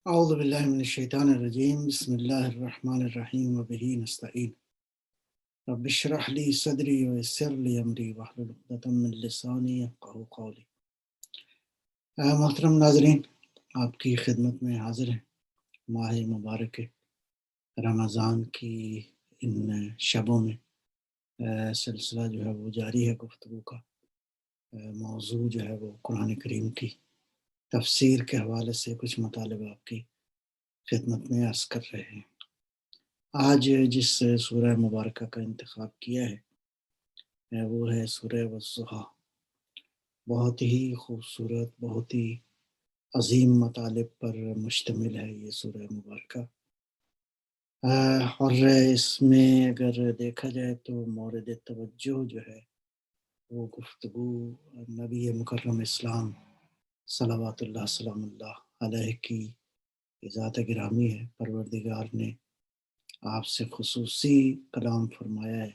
اعوذ باللہ من الشیطان الرجیم بسم اللہ الرحمن الرحیم وبہ نستعین رب اشرح لی صدری ویسر لی امری واحلل عقدۃ من لسانی یفقہوا قولی۔ محترم ناظرین، آپ کی خدمت میں حاضر ہیں ماہ مبارک رمضان کی ان شبوں میں۔ سلسلہ جو ہے وہ جاری ہے گفتگو کا۔ موضوع جو ہے وہ قرآن کریم کی تفسیر کے حوالے سے کچھ مطالب آپ کی خدمت میں عرض کر رہے ہیں۔ آج جس سورہ مبارکہ کا انتخاب کیا ہے وہ ہے سورہ والضحیٰ۔ بہت ہی خوبصورت، بہت ہی عظیم مطالب پر مشتمل ہے یہ سورہ مبارکہ، اور اس میں اگر دیکھا جائے تو مورد توجہ جو ہے وہ گفتگو نبی مکرم اسلام صلوات اللہ سلام اللہ علیہ کی ذات گرامی ہے۔ پروردگار نے آپ سے خصوصی کلام فرمایا ہے،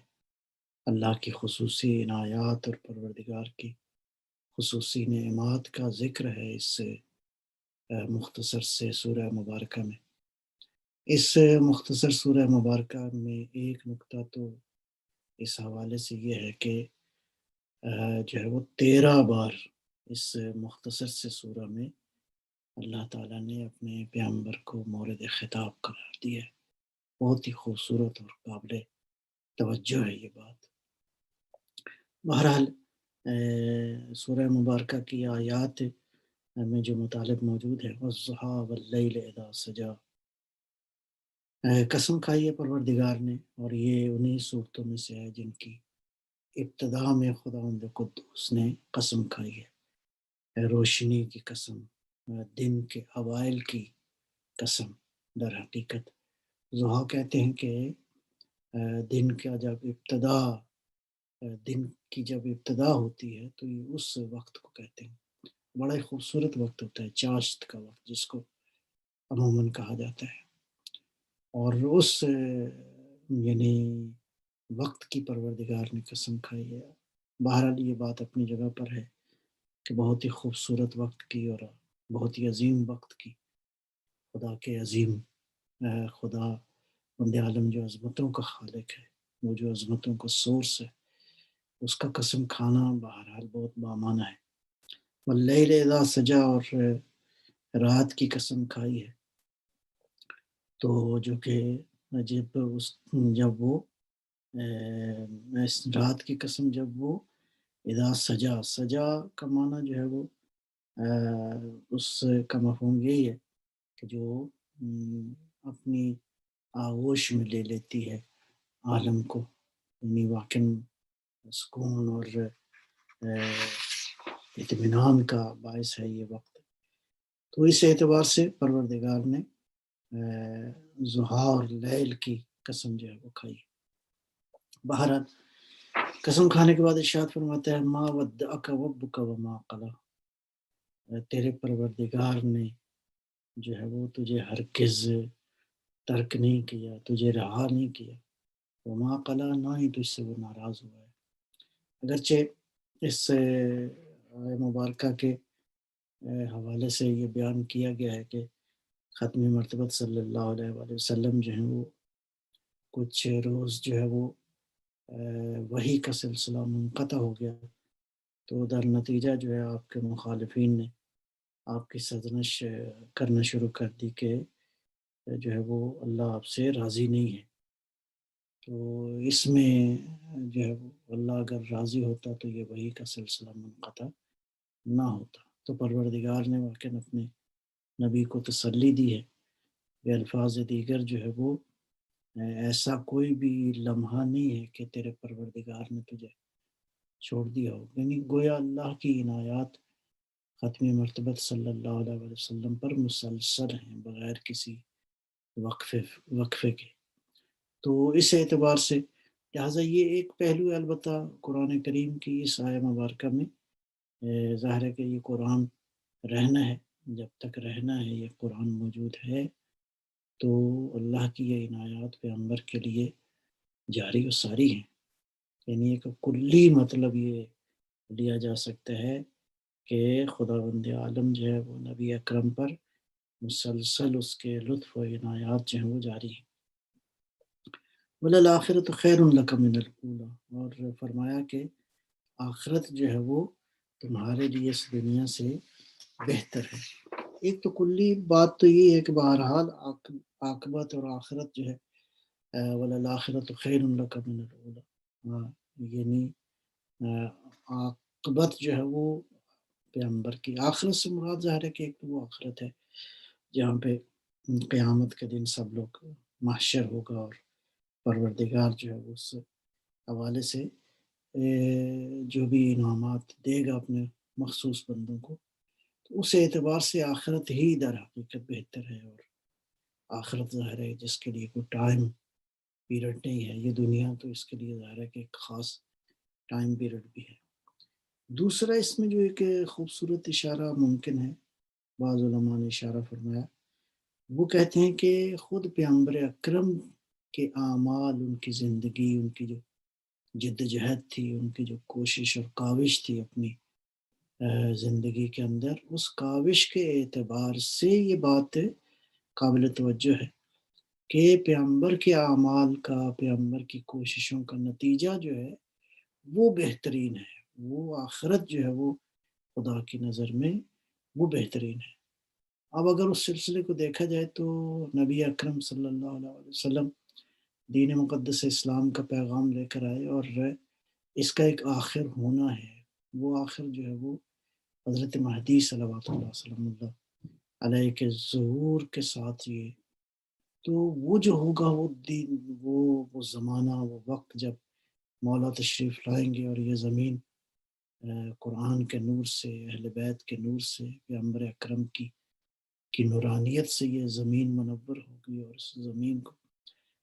اللہ کی خصوصی عنایات اور پروردگار کی خصوصی نعمات کا ذکر ہے اس مختصر سے سورہ مبارکہ میں۔ اس مختصر سورہ مبارکہ میں ایک نکتہ تو اس حوالے سے یہ ہے کہ جو ہے وہ 13 بار اس مختصر سے سورہ میں اللہ تعالیٰ نے اپنے پیغمبر کو مورد خطاب قرار دیا ہے۔ بہت ہی خوبصورت اور قابل توجہ ہے یہ بات۔ بہرحال سورہ مبارکہ کی آیات میں جو مطالب موجود ہے، والضحیٰ واللیل اذا سجا، قسم کھائی ہے پروردگار نے، اور یہ انہی صورتوں میں سے ہے جن کی ابتدا میں خداوند قدوس نے قسم کھائی ہے۔ روشنی کی قسم، دن کے اوائل کی قسم۔ در حقیقت ضحیٰ کہتے ہیں کہ دن کا جب ابتدا، دن کی جب ابتدا ہوتی ہے تو یہ اس وقت کو کہتے ہیں۔ بڑا ہی خوبصورت وقت ہوتا ہے، چاشت کا وقت جس کو عموماً کہا جاتا ہے، اور اس یعنی وقت کی پروردگار نے قسم کھائی ہے۔ بہرحال یہ بات اپنی جگہ پر ہے کہ بہت ہی خوبصورت وقت کی اور بہت ہی عظیم وقت کی، خدا کے عظیم خدا بند عالم جو عظمتوں کا خالق ہے، وہ جو عظمتوں کا سورس ہے، اس کا قسم کھانا بہرحال بہت بامعنی ہے۔ واللیل اذا سجا، اور رات کی قسم کھائی ہے، تو جو کہ جب وہ رات کی قسم جب وہ اذا سجا، سجا کا معنی جو ہے وہ اس کا مفہوم یہی ہے کہ جو اپنی آغوش میں لے لیتی ہے عالم کو، یعنی واقعاً سکون اور اطمینان کا باعث ہے یہ وقت۔ تو اس اعتبار سے پروردگار نے ضحیٰ اور لیل کی قسم جو ہے وہ کھائی۔ بہرحال قسم کھانے کے بعد ارشاد فرماتا ہے ما ودعک ربک وما قلی، تیرے پروردگار نے جو ہے وہ تجھے ہرگز ترک نہیں کیا، تجھے رہا نہیں کیا، وما قلی، نہ ہی تجھ سے وہ ناراض ہوا ہے۔ اگرچہ اس آیہ مبارکہ کے حوالے سے یہ بیان کیا گیا ہے کہ ختم مرتبت صلی اللہ علیہ وآلہ وسلم جو ہیں وہ کچھ روز جو ہے وہ وحی کا سلسلہ منقطع ہو گیا، تو در نتیجہ جو ہے آپ کے مخالفین نے آپ کی سرزنش کرنا شروع کر دی کہ جو ہے وہ اللہ آپ سے راضی نہیں ہے۔ تو اس میں جو ہے اللہ اگر راضی ہوتا تو یہ وحی کا سلسلہ منقطع نہ ہوتا۔ تو پروردگار نے واقعاً اپنے نبی کو تسلی دی ہے، بے الفاظ دیگر جو ہے وہ ایسا کوئی بھی لمحہ نہیں ہے کہ تیرے پروردگار نے تجھے چھوڑ دیا ہو، یعنی گویا اللہ کی عنایات ختم مرتبت صلی اللہ علیہ وسلم پر مسلسل ہیں بغیر کسی وقفے کے۔ تو اس اعتبار سے لہٰذا یہ ایک پہلو ہے البتہ قرآن کریم کی اس آیہ مبارکہ میں، ظاہر ہے کہ یہ قرآن رہنا ہے، جب تک رہنا ہے یہ قرآن موجود ہے تو اللہ کی یہ عنایات پیغمبر کے لیے جاری و ساری ہیں۔ یعنی ایک کلی مطلب یہ لیا جا سکتا ہے کہ خداوند عالم جو ہے وہ نبی اکرم پر مسلسل اس کے لطف و عنایات جو ہیں وہ جاری ہیں۔ وَلَلْآخِرَةُ خَيْرٌ لَكَ مِنَ الْأُولَىٰ، اور فرمایا کہ آخرت جو ہے وہ تمہارے لیے اس دنیا سے بہتر ہے۔ ایک تو کلی بات تو یہ ہے کہ بہرحال عاقبت اور آخرت جو ہے وَلَلْآخِرَةُ خَيْرٌ لَكَ مِنَ الْأُولَىٰ، یعنی عاقبت جو ہے وہ پیغمبر کی، آخرت سے مراد ظاہر ہے کہ ایک تو وہ آخرت ہے جہاں پہ قیامت کے دن سب لوگ محشر ہوگا اور پروردگار جو ہے وہ اس حوالے سے جو بھی انعامات دے گا اپنے مخصوص بندوں کو، تو اس اعتبار سے آخرت ہی در حقیقت بہتر ہے۔ اور آخرت ظاہر ہے جس کے لیے کوئی ٹائم پیریڈ نہیں ہے، یہ دنیا تو اس کے لیے ظاہر ہے کہ ایک خاص ٹائم پیریڈ بھی ہے۔ دوسرا اس میں جو ایک خوبصورت اشارہ ممکن ہے، بعض علماء نے اشارہ فرمایا، وہ کہتے ہیں کہ خود پیغمبر اکرم کے اعمال، ان کی زندگی، ان کی جو جد جہد تھی، ان کی جو کوشش اور کاوش تھی اپنی زندگی کے اندر، اس کاوش کے اعتبار سے یہ بات قابل توجہ ہے کہ پیغمبر کے اعمال کا، پیغمبر کی کوششوں کا نتیجہ جو ہے وہ بہترین ہے، وہ آخرت جو ہے وہ خدا کی نظر میں وہ بہترین ہے۔ اب اگر اس سلسلے کو دیکھا جائے تو نبی اکرم صلی اللہ علیہ وسلم دین مقدس اسلام کا پیغام لے کر آئے، اور اس کا ایک آخر ہونا ہے، وہ آخر جو ہے وہ حضرت مہدی صلوات اللہ وسلم اللہ علیہ کے ظہور کے ساتھ یہ، تو وہ جو ہوگا وہ دین، وہ زمانہ، وہ وقت جب مولا تشریف لائیں گے اور یہ زمین قرآن کے نور سے، اہل بیت کے نور سے، پیغمبر اکرم کی نورانیت سے یہ زمین منور ہوگی، اور اس زمین کو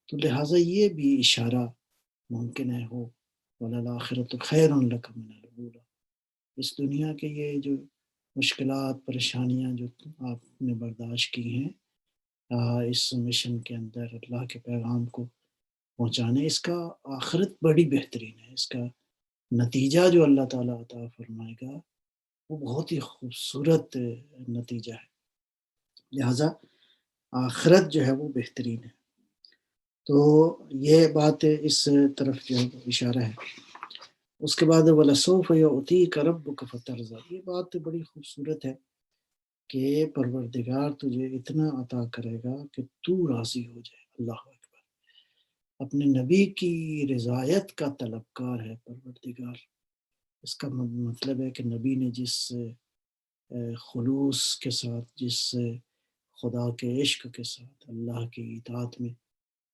تو لہٰذا یہ بھی اشارہ ممکن ہے ہو وَلَلْآخِرَةُ خَيْرٌ لَكَ مِنَ الْأُولَىٰ، اس دنیا کے یہ جو مشکلات، پریشانیاں جو آپ نے برداشت کی ہیں اس مشن کے اندر اللہ کے پیغام کو پہنچانے، اس کا آخرت بڑی بہترین ہے، اس کا نتیجہ جو اللہ تعالیٰ عطا فرمائے گا وہ بہت ہی خوبصورت نتیجہ ہے، لہٰذا آخرت جو ہے وہ بہترین ہے۔ تو یہ بات اس طرف جو اشارہ ہے۔ اس کے بعد وَلَسَوْفَ يُعْطِيكَ رَبُّكَ فَتَرْضَىٰ، یہ بات بڑی خوبصورت ہے کہ پروردگار تجھے اتنا عطا کرے گا کہ تو راضی ہو جائے۔ اللہ اکبر، اپنے نبی کی رضایت کا طلبکار ہے پروردگار۔ اس کا مطلب ہے کہ نبی نے جس خلوص کے ساتھ، جس خدا کے عشق کے ساتھ، اللہ کی اطاعت میں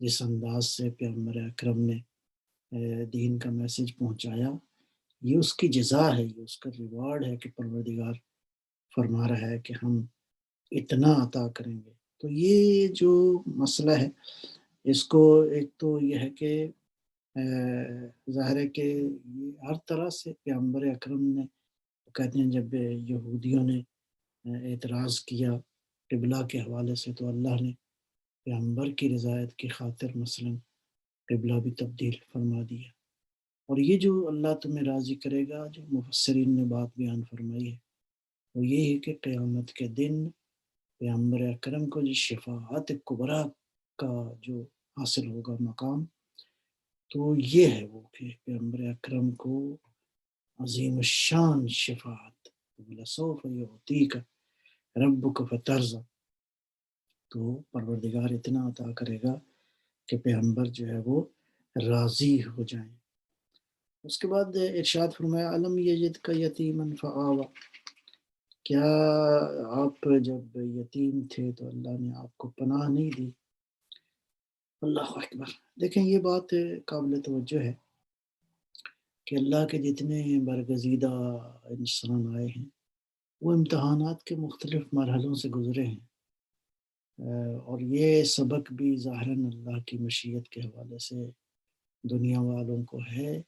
جس انداز سے پیغمبر اکرم نے دین کا میسج پہنچایا، یہ اس کی جزا ہے، یہ اس کا ریوارڈ ہے کہ پروردگار فرما رہا ہے کہ ہم اتنا عطا کریں گے۔ تو یہ جو مسئلہ ہے اس کو ایک تو یہ ہے کہ ظاہر ہے کہ یہ ہر طرح سے پیغمبر اکرم نے، کہتے ہیں جب یہودیوں نے اعتراض کیا قبلہ کے حوالے سے تو اللہ نے پیغمبر کی رضایت کی خاطر مثلاً قبلہ بھی تبدیل فرما دیا۔ اور یہ جو اللہ تمہیں راضی کرے گا، جو مفسرین نے بات بیان فرمائی ہے وہ یہ ہے کہ قیامت کے دن پیغمبر اکرم کو جو شفاعت کبریٰ کا جو حاصل ہوگا مقام، تو یہ ہے وہ کہ پیغمبر اکرم کو عظیم الشان شفاعت، وَلَسَوْفَ يُعْطِيكَ رَبُّكَ فَتَرْضَىٰ، تو پروردگار اتنا عطا کرے گا کہ پیغمبر جو ہے وہ راضی ہو جائیں۔ اس کے بعد ارشاد فرمایا الم یجدک یتیما فآویٰ، کیا آپ جب یتیم تھے تو اللہ نے آپ کو پناہ نہیں دی؟ اللہ اکبر، دیکھیں یہ بات قابل توجہ ہے کہ اللہ کے جتنے برگزیدہ انسان آئے ہیں وہ امتحانات کے مختلف مرحلوں سے گزرے ہیں، اور یہ سبق بھی ظاہراً اللہ کی مشیت کے حوالے سے دنیا والوں کو ہے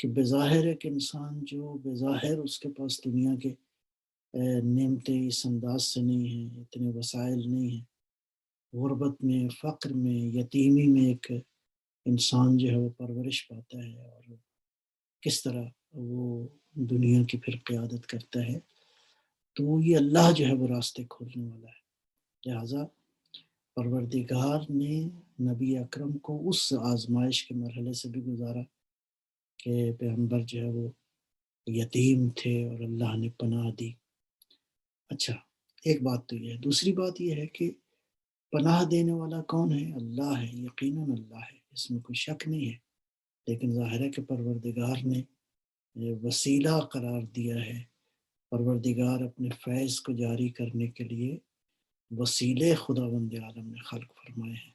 کہ بظاہر ایک انسان جو بظاہر اس کے پاس دنیا کے نعمتیں اس انداز سے نہیں ہیں، اتنے وسائل نہیں ہیں، غربت میں، فقر میں، یتیمی میں ایک انسان جو ہے وہ پرورش پاتا ہے اور کس طرح وہ دنیا کی پھر قیادت کرتا ہے، تو یہ اللہ جو ہے وہ راستے کھولنے والا ہے۔ لہٰذا پروردگار نے نبی اکرم کو اس آزمائش کے مرحلے سے بھی گزارا کہ پیغمبر جو ہے وہ یتیم تھے اور اللہ نے پناہ دی. اچھا، ایک بات تو یہ ہے. دوسری بات یہ ہے کہ پناہ دینے والا کون ہے؟ اللہ ہے، یقیناً اللہ ہے، اس میں کوئی شک نہیں ہے. لیکن ظاہر ہے کہ پروردگار نے وسیلہ قرار دیا ہے. پروردگار اپنے فیض کو جاری کرنے کے لیے وسیلے خداوند عالم نے خلق فرمائے ہیں.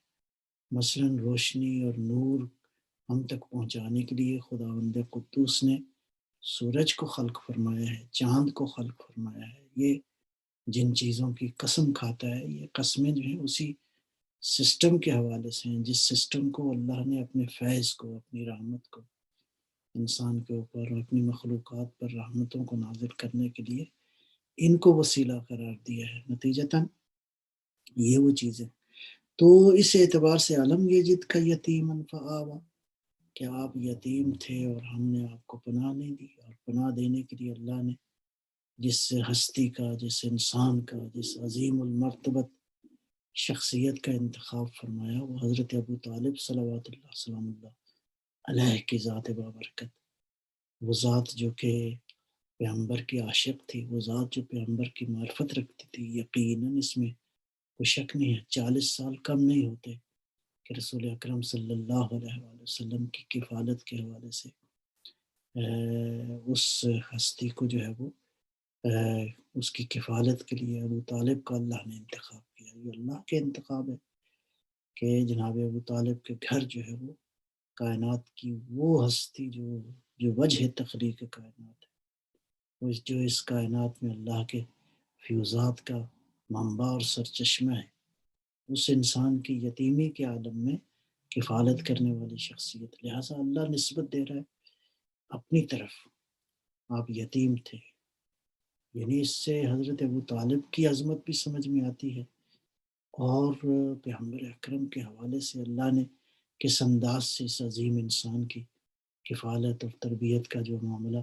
مثلاً روشنی اور نور ہم تک پہنچانے کے لیے خداوند قدوس نے سورج کو خلق فرمایا ہے، چاند کو خلق فرمایا ہے. یہ جن چیزوں کی قسم کھاتا ہے، یہ قسمیں جو ہیں اسی سسٹم کے حوالے سے ہیں جس سسٹم کو اللہ نے اپنے فیض کو، اپنی رحمت کو انسان کے اوپر اور اپنی مخلوقات پر رحمتوں کو نازل کرنے کے لیے ان کو وسیلہ قرار دیا ہے. نتیجتاً یہ وہ چیزیں. تو اس اعتبار سے علم یجد کا یتیم فآوا، کہ آپ یتیم تھے اور ہم نے آپ کو پناہ نہیں دی. اور پناہ دینے کے لیے اللہ نے جس ہستی کا، جس انسان کا، جس عظیم المرتبت شخصیت کا انتخاب فرمایا وہ حضرت ابو طالب صلوات اللہ سلام اللہ علیہ کی ذات بابرکت. وہ ذات جو کہ پیغمبر کی عاشق تھی، وہ ذات جو پیغمبر کی معرفت رکھتی تھی. یقیناً اس میں کوئی شک نہیں ہے، 40 سال کم نہیں ہوتے کہ رسول اکرم صلی اللہ علیہ وآلہ وسلم کی کفالت کے حوالے سے اس ہستی کو جو ہے وہ اس کی کفالت کے لیے ابو طالب کا اللہ نے انتخاب کیا. یہ اللہ کے انتخاب ہے کہ جناب ابو طالب کے گھر جو ہے وہ کائنات کی وہ ہستی جو وجہ تخلیق کائنات ہے، وہ جو اس کائنات میں اللہ کے فیوزات کا منبع اور سرچشمہ ہے، اس انسان کی یتیمی کے عالم میں کفالت کرنے والی شخصیت. لہٰذا اللہ نسبت دے رہا ہے اپنی طرف. آپ یتیم تھے، یعنی اس سے حضرت ابو طالب کی عظمت بھی سمجھ میں آتی ہے، اور پیغمبر اکرم کے حوالے سے اللہ نے کس انداز سے اس عظیم انسان کی کفالت اور تربیت کا جو معاملہ،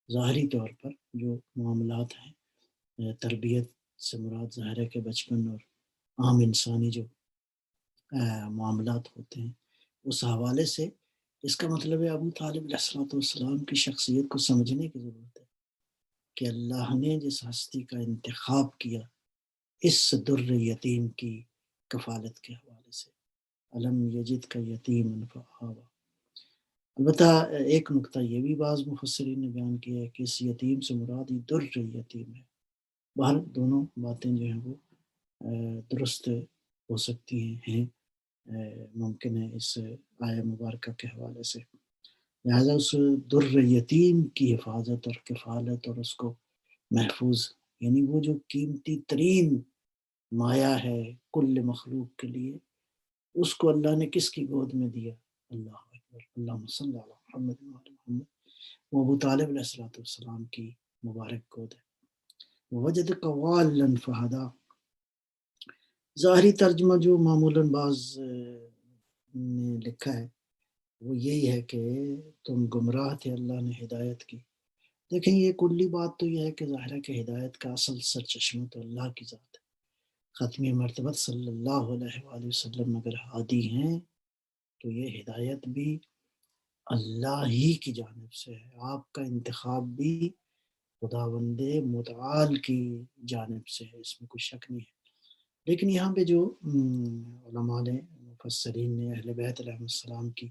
ظاہری طور پر جو معاملات ہیں، تربیت سے مراد ظاہر ہے کہ بچپن اور عام انسانی جو معاملات ہوتے ہیں، اس حوالے سے اس کا مطلب ہے ابو طالب علیہ السلام کی شخصیت کو سمجھنے کی ضرورت ہے کہ اللہ نے جس ہستی کا انتخاب کیا اس در یتیم کی کفالت کے حوالے سے. علم یجد کا یتیم فآوا. البتہ ایک نقطہ یہ بھی بعض مفسرین نے بیان کیا ہے کہ اس یتیم سے مراد ہی در یتیم ہے. بہر دونوں باتیں جو ہیں وہ درست ہو سکتی ہیں، ممکن ہے اس آیہ مبارکہ کے حوالے سے. لہٰذا اس در یتیم کی حفاظت اور کفالت اور اس کو محفوظ، یعنی وہ جو قیمتی ترین مایا ہے کل مخلوق کے لیے، اس کو اللہ نے کس کی گود میں دیا؟ اللہ اکبر، اللہم صلی علی محمد وعلی محمد. وہ ابو طالب علیہ السلام کی مبارک گود ہے. وجدک ضالا فہدی، ظاہری ترجمہ جو معمولاً بعض نے لکھا ہے وہ یہی ہے کہ تم گمراہ تھے، اللہ نے ہدایت کی. دیکھیں یہ کلی بات تو یہ ہے کہ ظاہر ہے کہ ہدایت کا اصل سرچشمہ تو اللہ کی ذات ہے. ختمی مرتبت صلی اللہ علیہ وآلہ وسلم اگر ہادی ہیں تو یہ ہدایت بھی اللہ ہی کی جانب سے ہے. آپ کا انتخاب بھی خداوند متعال کی جانب سے ہے، اس میں کوئی شک نہیں ہے. لیکن یہاں پہ جو علماء نے، مفسرین نے اہل بیت علیہ السلام کی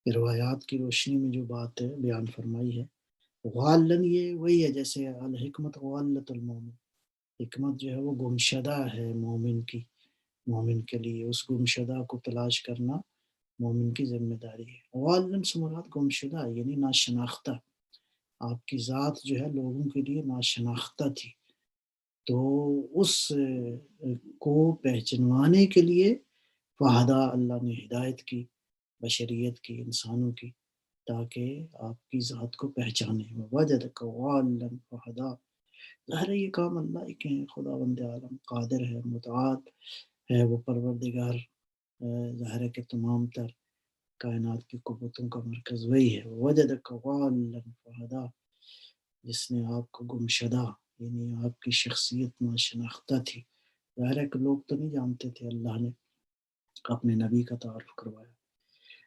روایات کی روشنی میں جو بات بیان فرمائی ہے، غالن یہ وہی ہے جیسے الحکمت غالت المومن، حکمت جو ہے وہ گمشدہ ہے مومن کے لیے. اس گمشدہ کو تلاش کرنا مومن کی ذمہ داری ہے. غالن سے مراد گمشدہ یعنی ناشناختہ. آپ کی ذات جو ہے لوگوں کے لیے ناشناختہ تھی، تو اس کو پہچنوانے کے لیے فہدا، اللہ نے ہدایت کی بشریت کی، انسانوں کی، تاکہ آپ کی ذات کو پہچانے. وجدک ضالا فہدی. ظاہر ہے یہ کام اللہ ہی کے ہیں. خداوند عالم قادر ہے، متعال ہے، وہ پروردگار. ظاہر ہے کہ تمام تر کائنات کی قوتوں کا مرکز وہی ہے. وجدک ضالا فہدی، جس نے آپ کو گمشدہ، یعنی آپ کی شخصیت ناشناختہ تھی، ظاہر ہے کہ لوگ تو نہیں جانتے تھے، اللہ نے اپنے نبی کا تعارف کروایا۔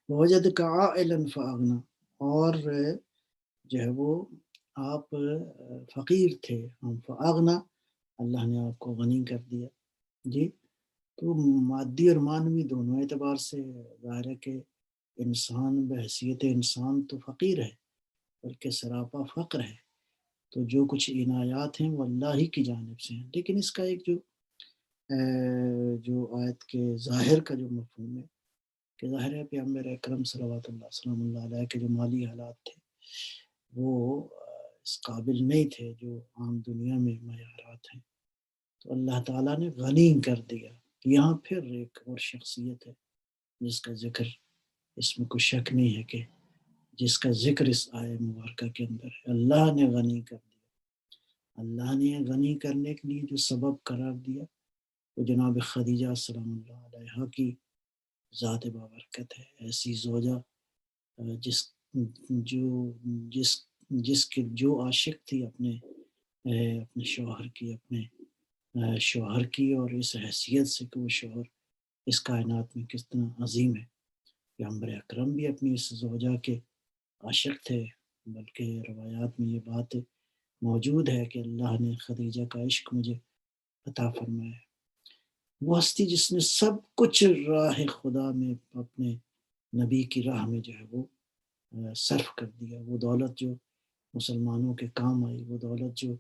وجد کا عائلا فاغنا، اور جو ہے وہ آپ فقیر تھے، ہم فاغنا، اللہ نے آپ کو غنی کر دیا۔ جی، تو مادی اور معنوی دونوں اعتبار سے ظاہر ہے کہ انسان بحیثیت انسان تو فقیر ہے، بلکہ سراپا فقر ہے۔ تو جو کچھ عنایات ہیں وہ اللہ ہی کی جانب سے ہیں، لیکن اس کا ایک جو آیت کے ظاہر کا جو مفہوم ہے کہ ظاہر ہے پیغمبر اکرم صلوات اللہ سلام اللہ علیہ کے جو مالی حالات تھے وہ اس قابل نہیں تھے جو عام دنیا میں معیارات ہیں، تو اللہ تعالیٰ نے غنی کر دیا۔ یہاں پھر ایک اور شخصیت ہے جس کا ذکر، اس میں کوئی شک نہیں ہے کہ جس کا ذکر اس آیہ مبارکہ کے اندر ہے، اللہ نے غنی کر دیا۔ اللہ نے غنی کرنے کے لیے جو سبب قرار دیا وہ جناب خدیجہ سلام اللہ علیہ کی ذات بابرکت ہے، ایسی زوجہ جس جو جس جس کے جو عاشق تھی اپنے شوہر کی، اپنے شوہر کی، اور اس حیثیت سے کہ وہ شوہر اس کائنات میں کتنا عظیم ہے۔ پیغمبر اکرم بھی اپنی اس زوجہ کے عاشق تھے، بلکہ روایات میں یہ بات موجود ہے کہ اللہ نے خدیجہ کا عشق مجھے عطا فرمایا۔ وہ ہستی جس نے سب کچھ راہ خدا میں اپنے نبی کی راہ میں جو ہے وہ صرف کر دیا، وہ دولت جو مسلمانوں کے کام آئی، وہ دولت جو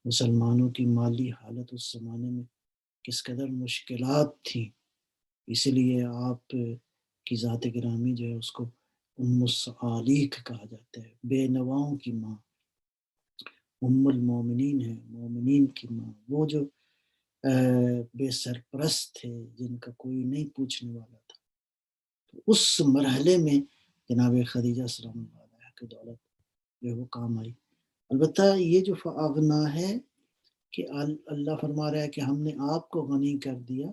مسلمانوں کی مالی حالت اس زمانے میں کس قدر مشکلات تھیں، اسی لیے آپ کی ذات گرامی جو ہے اس کو ام الصعاليق کہا جاتا ہے، بے نواؤں کی ماں، ام المومنین ہے، مومنین کی ماں، وہ جو بے سرپرست تھے جن کا کوئی نہیں پوچھنے والا تھا، تو اس مرحلے میں جناب خدیجہ سلام اللہ علیہ کی دولت جو ہے وہ کام آئی۔ البتہ یہ جو فاغنا ہے کہ اللہ فرما رہا ہے کہ ہم نے آپ کو غنی کر دیا،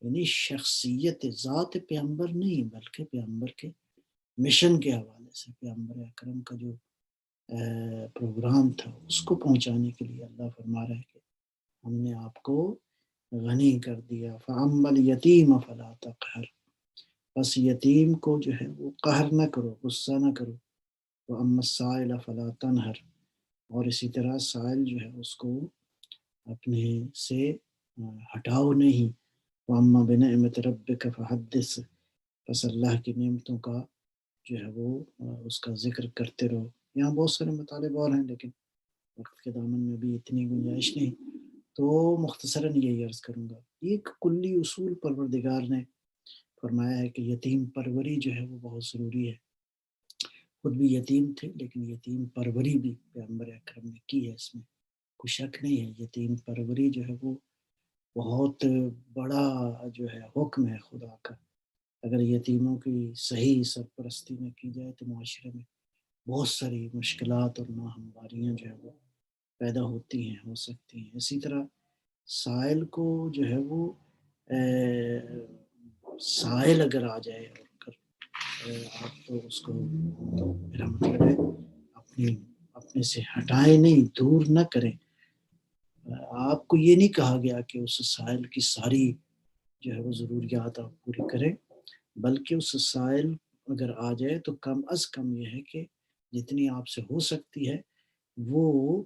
یعنی شخصیت ذات پیغمبر نہیں بلکہ پیغمبر کے مشن کے حوالے سے، پیغمبر اکرم کا جو پروگرام تھا اس کو پہنچانے کے لیے اللہ فرما رہا ہے کہ ہم نے آپ کو غنی کر دیا۔ فَأَمَّا الْيَتِيمَ فَلَا تَقْهَرْ، بس یتیم کو جو ہے وہ قہر نہ کرو، غصہ نہ کرو۔ وَأَمَّا السَّائِلَ فَلَا تَنْهَرْ، اور اسی طرح سائل جو ہے اس کو اپنے سے ہٹاؤ نہیں۔ وَأَمَّا بِنِعْمَةِ رَبِّكَ فَحَدِّثْ، بس اللہ کی نعمتوں کا جو ہے وہ اس کا ذکر کرتے رہو۔ یہاں بہت سارے مطالب اور ہیں لیکن وقت کے دامن میں بھی اتنی گنجائش نہیں، تو مختصراً یہی عرض کروں گا۔ ایک کلی اصول پروردگار نے فرمایا ہے کہ یتیم پروری جو ہے وہ بہت ضروری ہے۔ خود بھی یتیم تھے لیکن یتیم پروری بھی پیغمبر اکرم نے کی ہے، اس میں کوئی شک نہیں ہے۔ یتیم پروری جو ہے وہ بہت بڑا جو ہے حکم ہے خدا کا۔ اگر یتیموں کی صحیح سرپرستی میں کی جائے تو معاشرے میں بہت ساری مشکلات اور ناہمواریاں جو ہے وہ پیدا ہوتی ہیں، ہو سکتی ہیں۔ اسی طرح سائل کو جو ہے وہ سائل اگر آ جائے اور آپ تو اس کو، تو میرا مطلب ہے اپنے سے ہٹائیں نہیں، دور نہ کریں۔ آپ کو یہ نہیں کہا گیا کہ اس سائل کی ساری جو ہے وہ ضروریات آپ پوری کریں، بلکہ اس سائل اگر آ جائے تو کم از کم یہ ہے کہ جتنی آپ سے ہو سکتی ہے وہ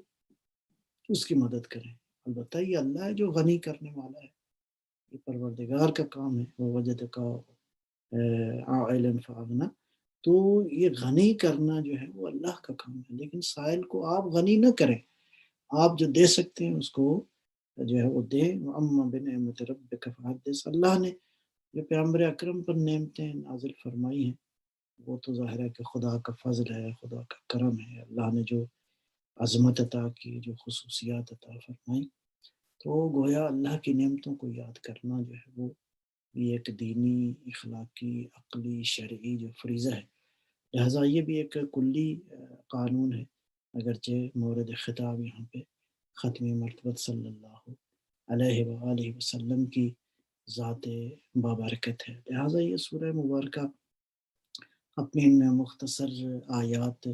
اس کی مدد کریں۔ البتہ یہ اللہ ہے جو غنی کرنے والا ہے، یہ پروردگار کا کام ہے۔ وہ وجد کا عائلا فاغنا، تو یہ غنی کرنا جو ہے وہ اللہ کا کام ہے، لیکن سائل کو آپ غنی نہ کریں، آپ جو دے سکتے ہیں اس کو جو ہے وہ دیں۔ اما بنعمت ربک فحدث، اللہ نے جو پیغمبر اکرم پر نعمتیں نازل فرمائی ہیں وہ تو ظاہر ہے کہ خدا کا فضل ہے، خدا کا کرم ہے، اللہ نے جو عظمت عطا کی، جو خصوصیات عطا فرمائی، تو گویا اللہ کی نعمتوں کو یاد کرنا جو ہے وہ بھی ایک دینی، اخلاقی، عقلی، شرعی جو فریضہ ہے۔ لہٰذا یہ بھی ایک کلی قانون ہے، اگرچہ مورد خطاب یہاں پہ ختم مرتبت صلی اللہ علیہ وآلہ وسلم کی ذات بابرکت ہے۔ لہٰذا یہ سورہ مبارکہ اپنی ان مختصر آیات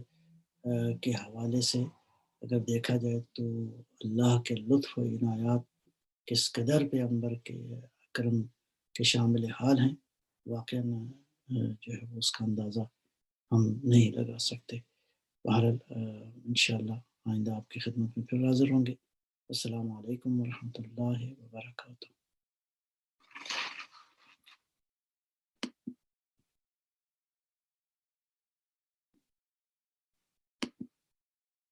کے حوالے سے اگر دیکھا جائے تو اللہ کے لطف و عنایات کس قدر پیغمبر کے اکرم کے شامل حال ہیں، واقعاً جو ہے اس کا اندازہ ہم نہیں لگا سکتے۔ بہرحال انشاءاللہ آئندہ آپ کی خدمت میں پھر حاضر ہوں گے۔ السلام علیکم ورحمۃ اللہ وبرکاتہ۔